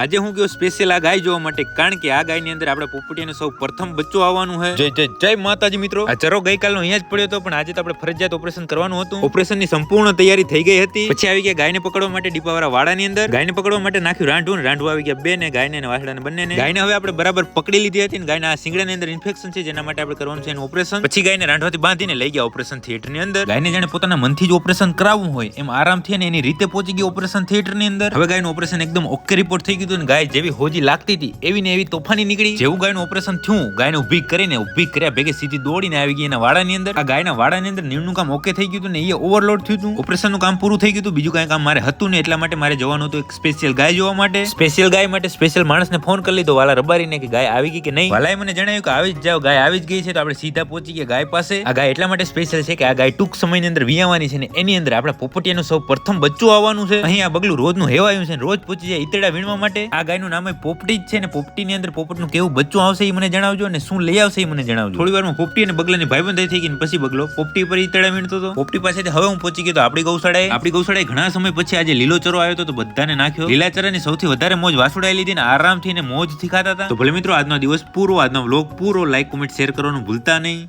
આજે હું ગયો સ્પેશિયલ આ ગાય જોવા માટે, કારણ કે આ ગાયની અંદર આપણે પોપટીનું સૌ પ્રથમ બચ્ચું આવવાનું છે. જય માતાજી મિત્રો. આ ચરો ગઈકાલનો અહીંયા જ પડ્યો હતો, પણ આજે તો આપણે ફરજિયાત ઓપરેશન કરવાનું હતું. ઓપરેશનની સંપૂર્ણ તૈયારી થઈ ગઈ હતી. પછી આવી ગયા ગાયને પકડવા માટે ડીપાવાળા વાડાની અંદર. ગાયને પકડવા માટે નાખ્યું રાંઢું આવી ગયા બે ને, ગાયને અને વાછડાને બંનેને. ગાયને હવે આપણે બરાબર પકડી લીધી હતી ને ગાયના આ શિંગડાની અંદર ઇન્ફેક્શન છે, જેના માટે આપણે કરવાનું છે એનું ઓપરેશન. પછી ગાયને રાંઢવાથી બાંધીને લઈ ગયા ઓપરેશન થિયેટરની અંદર. ગાયને જાણે પોતાના મનથી જ ઓપરેશન કરાવવું હોય એમ આરામથી અને એની રીતે પહોંચી ગઈ ઓપરેશન થિયેટરની અંદર. હવે ગાયનું ઓપરેશન એકદમ ઓકે રિપોર્ટ થઈ ગયું, ગાય જેવી હોજી લાગતી હતી એવી ને એવી તોફાની નીકળી. જેવું ગાયનું ઓપરેશન થયું, ગાયને ઊભી કર્યા ભેગે સીધી દોડીને આવી ગઈ એના વાડાની અંદર. આ ગાયના વાડાની અંદર નીણનું કામ ઓકે થઈ ગયું ને એ ઓવરલોડ થયું હતું. ઓપરેશનનું કામ પૂરું થઈ ગયું, બીજું કાંઈ કામ મારે હતું ને, એટલા માટે મારે જવાનું હતું એક સ્પેશિયલ ગાય જોવા માટે. સ્પેશિયલ ગાય માટે સ્પેશિયલ માણસને ફોન કરી લીધો, વાલા રબારીને, કે ગાય આવી ગઈ કે નહીં. વાલાએ મને જણાવ્યું કે આવી જ જાવ, ગાય આવી જ ગઈ છે. તો આપણે સીધા પહોંચી ગયા ગાય પાસે. આ ગાય એટલા માટે સ્પેશિયલ છે કે આ ગાય ટૂંક સમયની અંદર વિયાવાની છે ને એની અંદર આપણા પોપટિયાનું સૌ પ્રથમ બચ્ચું આવવાનું છે. અહીં આ બગલું રોજનું હેવાયું છે, રોજ પહોંચી જાય ઈતડા વીણવા માટે. આ ગાયનું નામ પોપટી જ છે ને પોપટીની અંદર પોપટનું કેવું બચ્ચું આવશે એ મને જણાવજો, અને શું લઈ આવશે એ મને જણાવજો. થોડી વારમાં પોપટી અને બગલાની ભાઈબંધ થઈ ગઈ, પછી બગલો પોપટી પર ઈતડા વીણતો હતો. પોપટી પાસેથી હવે હું પહોંચી ગયો આપણી ગૌશાળાએ. ઘણા સમય પછી આજે લીલો ચરો આવ્યો હતો તો બધાને નાખ્યો. લીલા ચરાની સૌથી વધારે મોજ વાસુડાઈ લીધી ને આરામથી ને મોજથી ખાતા હતા. તો ભલે મિત્રો આજનો દિવસ પૂરો, આજનો વ્લોગ પૂરો. લાઈક, કોમેન્ટ, શેર કરવાનું ભૂલતા નહીં.